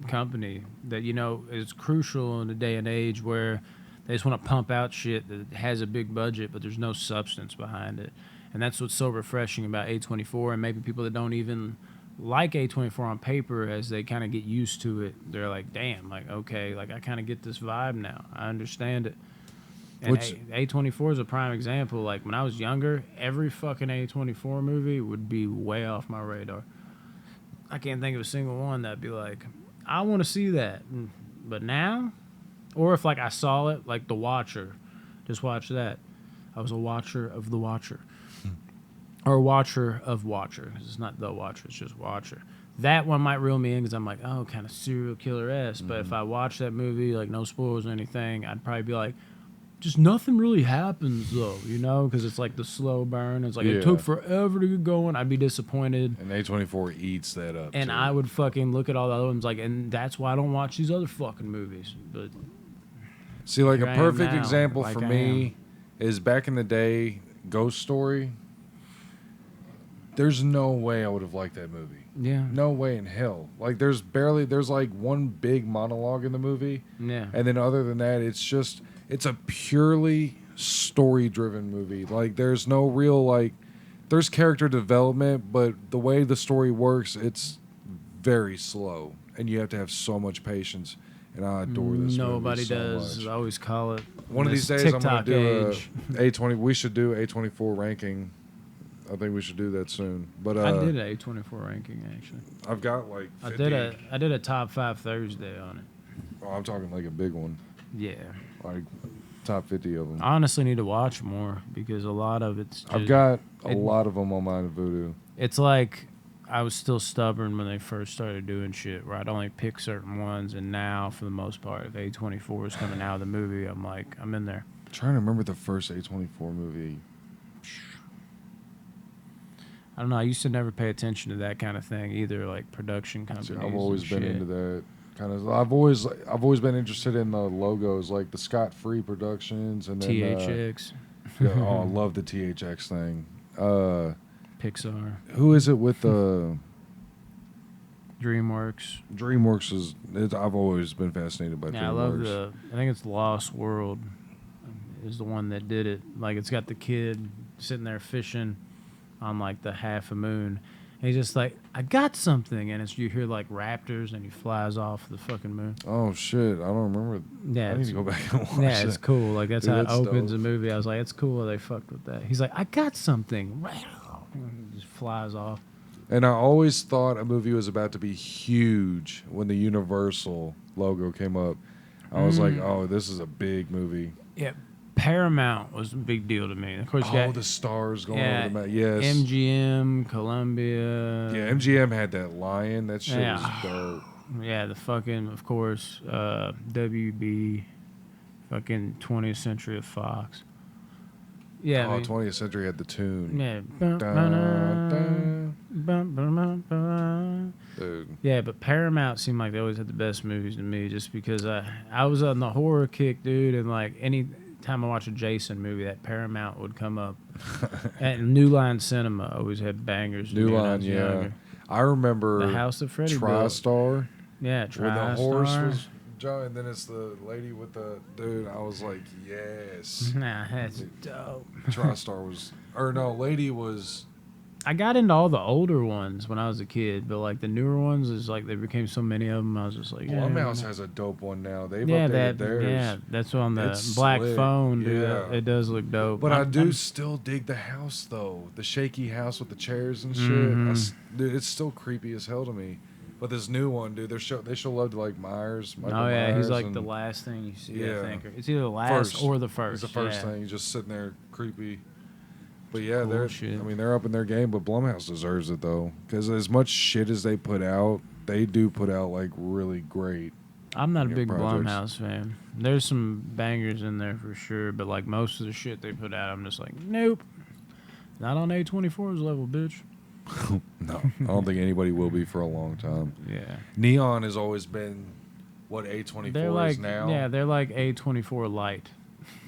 company that, is crucial in a day and age where they just want to pump out shit that has a big budget, but there's no substance behind it. And that's what's so refreshing about A24, and maybe people that don't even like A24 on paper, as they kind of get used to it, they're like, damn, like, okay, like I kind of get this vibe now. I understand it. And A24 is a prime example. Like, when I was younger, every fucking A24 movie would be way off my radar. I can't think of a single one that'd be like, I want to see that. But now, or if like I saw it, like The Watcher, just watch that. I was a watcher of The Watcher. Or a watcher of Watcher. 'Cause it's not The Watcher, it's just Watcher. That one might reel me in because I'm like, oh, kind of serial killer-esque. But if I watch that movie, like no spoilers or anything, I'd probably be like, just nothing really happens though, because it's like the slow burn. It's like it took forever to get going. I'd be disappointed. And A24 eats that up. And too. I would fucking look at all the other ones like, and that's why I don't watch these other fucking movies. But see, like here a I am perfect now, example like for I me is back in the day, Ghost Story. There's no way I would have liked that movie. yeah, No way in hell. Like, there's like one big monologue in the movie. yeah, And then other than that, it's a purely story-driven movie. Like, there's no real, like, there's character development, but the way the story works, it's very slow, and you have to have so much patience. And I adore this Nobody movie so does. much. I always call it. One of this these days, I'm TikTok gonna do age. a A20. We should do A24 ranking. I think we should do that soon. But I did an A24 ranking actually. I've got like 50. I did a top 5 Thursday on it. Oh, I'm talking like a big one, Yeah. like top 50 of them. I honestly need to watch more because a lot of it's. Just, I've got a lot of them on my Voodoo. It's like I was still stubborn when they first started doing shit where I'd only pick certain ones, and now for the most part, if A24 is coming out of the movie, I'm like, I'm in there. I'm trying to remember the first A24 movie. I don't know. I used to never pay attention to that kind of thing either, like production companies. See, I've always been shit. into that kind of. I've always been interested in the logos, like the Scott Free Productions and then THX. Yeah, oh, I love the THX thing. Pixar. Who is it with the DreamWorks. DreamWorks I've always been fascinated by DreamWorks. Yeah, I love I think it's Lost World is the one that did it. Like it's got the kid sitting there fishing on like the half a moon. And he's just like, I got something, and it's you hear like raptors, and he flies off the fucking moon. Oh shit, I don't remember. Yeah, I need to go back and watch yeah, that. it's cool. Like that's Dude, how it that's opens dope. the movie. I was like, it's cool how they fucked with that. He's like, I got something. And he just flies off. And I always thought a movie was about to be huge when the Universal logo came up. I was like, oh, this is a big movie. Yeah, Paramount was a big deal to me. Of course, you Oh, got the stars going yeah, over the map. Yes. MGM, Columbia. Yeah, MGM had that lion. That shit Yeah. was dope. Yeah, the fucking, of course, WB, fucking 20th Century of Fox. Yeah. Oh, 20th Century had the tune. Yeah. Dun, Dude. Yeah, but Paramount seemed like they always had the best movies to me just because I was on the horror kick, dude, and like any time I watch a Jason movie, that Paramount would come up. And New Line Cinema always had bangers. to New me when I Line, was yeah. younger. I remember The House of Freddy built. TriStar. Yeah, When the horse TriStar. was jumping, and then it's the lady with the dude. I was like, yes. Nah, that's dope. TriStar was, or no, lady was. I got into all the older ones when I was a kid, but like the newer ones is like there became so many of them. I was just like, yeah, Blumhouse has a dope one now. They've yeah, updated theirs. yeah, that's on the It's black slick, phone, dude. yeah. It does look dope. But I do I'm- still dig the house though, the shaky house with the chairs and shit. Mhm. Dude, it's still creepy as hell to me. But this new one, dude, they show love to like Myers. Michael Oh yeah, Myers he's like and the last thing you see. Yeah. I think it's either the last First. or the first. It's the first yeah. thing, just sitting there creepy. But yeah, Cool they're shit. I mean they're up in their game, but Blumhouse deserves it though, because as much shit as they put out, they do put out like really great. I'm not a Yeah, big projects. Blumhouse fan. There's some bangers in there for sure, but like most of the shit they put out, I'm just like, nope, not on A24's level, bitch. No, I don't think anybody will be for a long time. Yeah. Neon has always been what A24 They're like, is now. yeah, they're like A24 light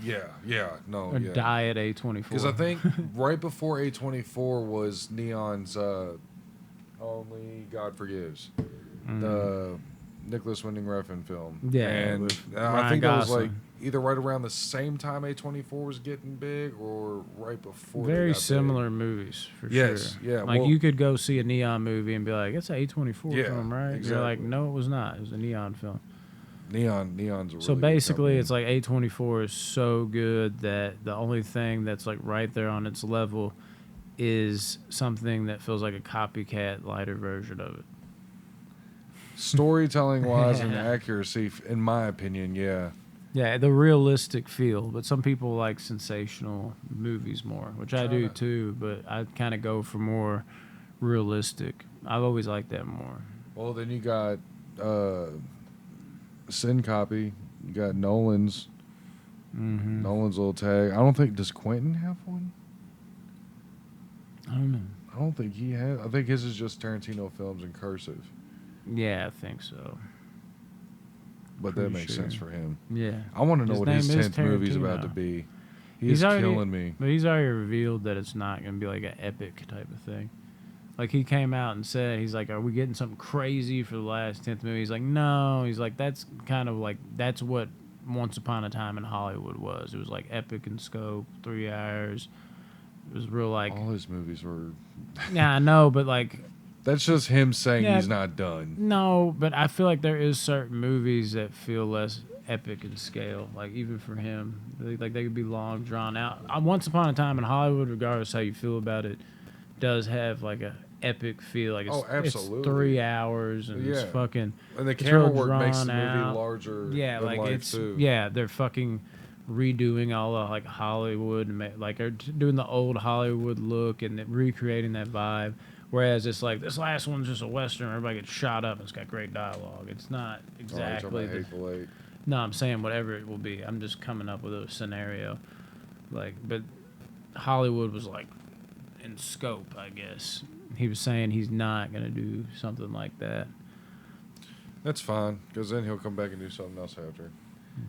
yeah, no, or yeah. diet A24. Because I think right before A24 was Neon's Only God Forgives, the Nicholas Winding Refn film. Mm-hmm. Yeah, and with I Ryan think that was Gosling. like either right around the same time A24 was getting big or right before. they very got similar movies for Yes, sure. yeah, Like well- you could go see a Neon movie and be like, "It's an A24 Yeah, film, right?" exactly. You're like, "No, it was not. It was a Neon film." Big. Neon's a really So good basically, company. it's like A24 is so good that the only thing that's like right there on its level is something that feels like a copycat lighter version of it. storytelling wise and accuracy, in my opinion, yeah. Yeah, the realistic feel, but some people like sensational movies more, which I do Tryna- too, but I kind of go for more realistic. I've always liked that more. Well, then you got Sin Copy. You got Nolan's Nolan's little tag. I don't think, does Quentin have one? I don't know. I don't think he has. I think his is just Tarantino films in cursive. Yeah, I think so. But that Pretty makes sure. sense for him. Yeah. I want to know His what his name is 10th movie's about Tarantino. to be. He's He's already- killing me. But he's already revealed that it's not going to be like an epic type of thing. Like he came out and said, he's like, "Are we getting something crazy for the last 10th movie?" He's like, "No." He's like, "That's kind of like that's what Once Upon a Time in Hollywood was. It was like epic in scope, 3 hours, It was real like, All his movies were. yeah, I know, but like, That's just him saying Yeah. he's not done. no, but I feel like there is certain movies that feel less epic in scale. Like even for him, like they could be long, drawn out. Once Upon a Time in Hollywood, regardless how you feel about it, does have like a epic feel. Like Oh, it's absolutely. 3 hours and it's Yeah. fucking. And the It's camera real work makes the drawn movie out. larger Yeah, than like life it's too. yeah, they're fucking redoing all of like Hollywood, and like they're doing the old Hollywood look and recreating that vibe. Whereas it's like this last one's just a western. Everybody gets shot up. And it's got great dialogue. It's not Oh, you're exactly. talking about Hateful Eight. No, I'm saying whatever it will be. I'm just coming up with a scenario, like. But Hollywood was like in scope, I guess. He was saying he's not gonna do something like that. That's fine, because then he'll come back and do something else after.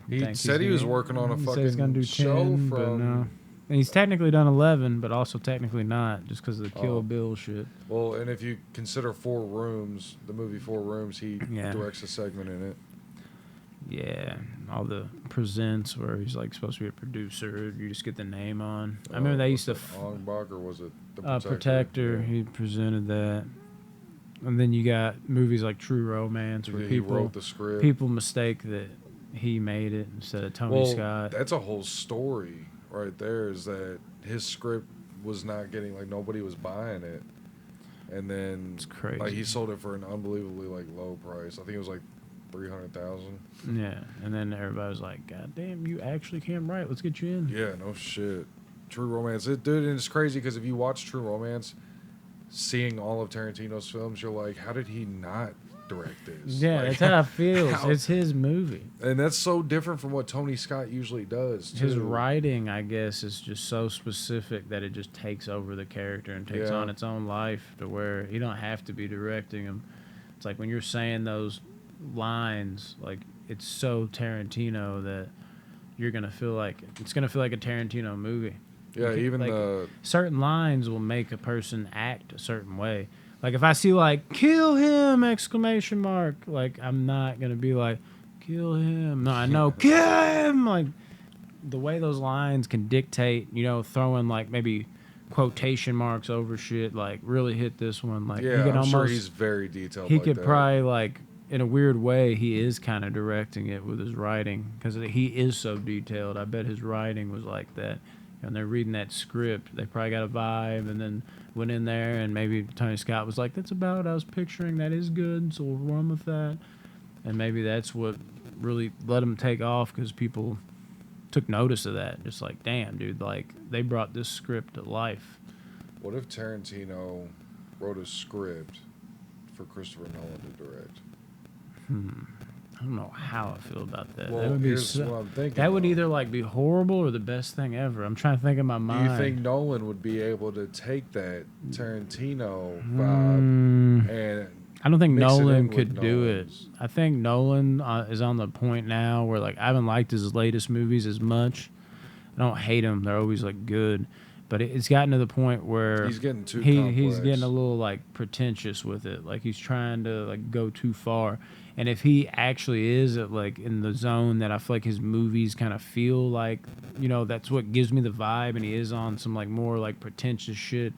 He Think said he's he was gonna- working on a he said he's gonna fucking do show 10, but from. no. And he's technically done 11, but also technically not, just because of the Kill Oh. Bill shit. Well, and if you consider Four Rooms, the movie Four Rooms, he Yeah. directs a segment in it. Yeah, all the presents where he's like supposed to be a producer. You just get the name on. I remember they used to. Ong Bak, or was it the Protector? Protector. Yeah. He presented that, and then you got movies like True Romance where he people wrote the script. people mistake that he made it instead of Tony well, Scott. that's a whole story right there. Is that his script was not getting, like, nobody was buying it, and then It's crazy. like he sold it for an unbelievably like low price. I think it was like $300,000. Yeah, and then everybody was like, "God damn, you actually can write. Let's get you in." Yeah, no shit. True Romance, dude, and it's crazy because if you watch True Romance, seeing all of Tarantino's films, you're like, how did he not direct this? Yeah, Like, that's how I feel. how- It's his movie. and that's so different from what Tony Scott usually does. Too. His writing, I guess, is just so specific that it just takes over the character and takes Yeah. on its own life to where you don't have to be directing him. It's like when you're saying those lines, like it's so Tarantino that you're gonna feel like it's gonna feel like a Tarantino movie. Yeah, Like, even like, the certain lines will make a person act a certain way. Like if I see like "kill him!" exclamation mark, like I'm not gonna be like "kill him." No, I know "kill him!" Like the way those lines can dictate, throwing like maybe quotation marks over shit, like really hit this one. Like yeah, he could I'm sure almost, he's very detailed. he like could that. probably like in a weird way he is kind of directing it with his writing because he is so detailed. I bet his writing was like that. And they're reading that script, they probably got a vibe, and then went in there, and maybe Tony Scott was like, "That's about what I was picturing. That is good, so we'll run with that." And maybe that's what really let him take off because people took notice of that. Just like, damn, dude, like they brought this script to life. What if Tarantino wrote a script for Christopher Nolan to direct? I don't know how I feel about that. Well, That would be here's so, what I'm thinking. that would though. either like be horrible or the best thing ever. I'm trying to think in my Do mind. you think Nolan would be able to take that Tarantino vibe Mm, and I don't think mix it in Nolan with could do it. Nolan's? I think Nolan is on the point now where like I haven't liked his latest movies as much. I don't hate them; they're always like good, but it's gotten to the point where He's getting too he's complex. getting a little like pretentious with it. Like he's trying to like go too far. And if he actually is at like in the zone that I feel like his movies kind of feel like, that's what gives me the vibe, and he is on some like more like pretentious shit.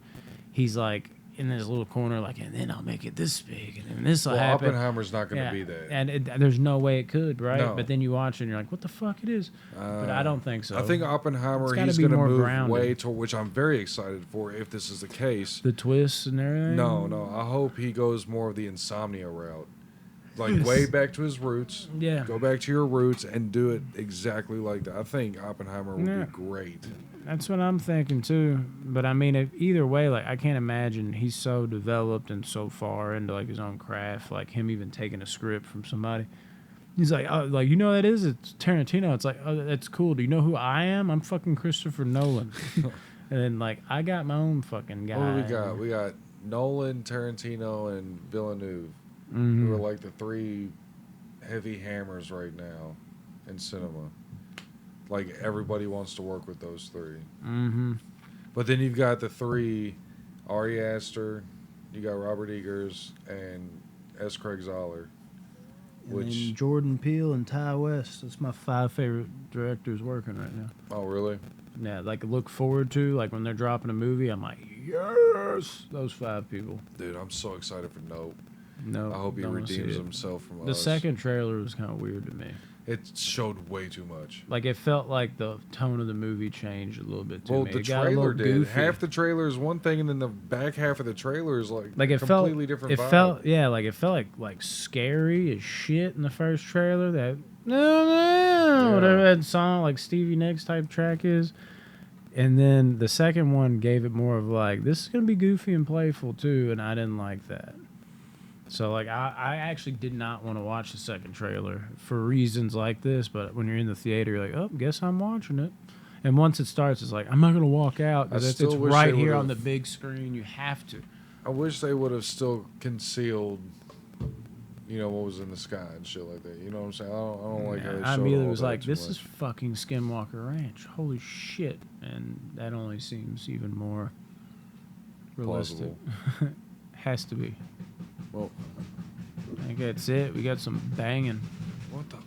He's like in this little corner, like, and then I'll make it this big, and then this will Well, happen. Oppenheimer's not going to be that. And there's no way it could, right? No. But then you watch it and you're like, what the fuck it is? But I don't think so. I think Oppenheimer, It's gotta he's be going to more move grounded. way to, which I'm very excited for if this is the case. The twists and everything. No, I hope he goes more of the insomnia route. Like way back to his roots. Yeah. Go back to your roots and do it exactly like that. I think Oppenheimer would Yeah. be great. That's what I'm thinking too. But I mean, either way, like I can't imagine he's so developed and so far into like his own craft, like him even taking a script from somebody. He's like, oh, like that is it's Tarantino. It's like, oh, that's cool. Do you know who I am? I'm fucking Christopher Nolan. And then like I got my own fucking guy. What do we got? We got Nolan, Tarantino, and Villeneuve. Mhm. Who are like the three heavy hammers right now in cinema. Like everybody wants to work with those three. Mm-hmm. But then you've got the three: Ari Aster, you got Robert Eggers, and S. Craig Zoller. And then Jordan Peele and Ty West. That's my 5 favorite directors working right now. Oh really? Yeah, like look forward to, like when they're dropping a movie, I'm like, yes, those 5 people. Dude, I'm so excited for Nope. No, I hope he don't wanna see redeems it. himself from The us. second trailer was kind of weird to me. It showed way too much. Like it felt like the tone of the movie changed a little bit to Well, me. the It got a trailer little did. goofy. Half the trailer is one thing, and then the back half of the trailer is like Like a it felt completely different it vibe. felt like it felt like scary as shit in the first trailer. That no, whatever that song like Stevie Nicks type track is. And then the second one gave it more of like, this is gonna be goofy and playful too, and I didn't like that. So like I actually did not want to watch the second trailer for reasons like this, but when you're in the theater, you're like, oh, guess I'm watching it. And once it starts, it's like, I'm not gonna walk out because it's still wish right they here on the would've- big screen. You have to. I wish they would have still concealed, what was in the sky and shit like that. You know what I'm saying? I don't like how they I showed immediately all was that like, too this much. is fucking Skinwalker Ranch. Holy shit. And that only seems even more realistic. Plausible. Has to be. Well, I think that's it. We got some banging. what the fuck?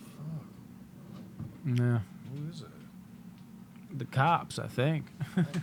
Yeah. Who is it? The cops, I think. Okay.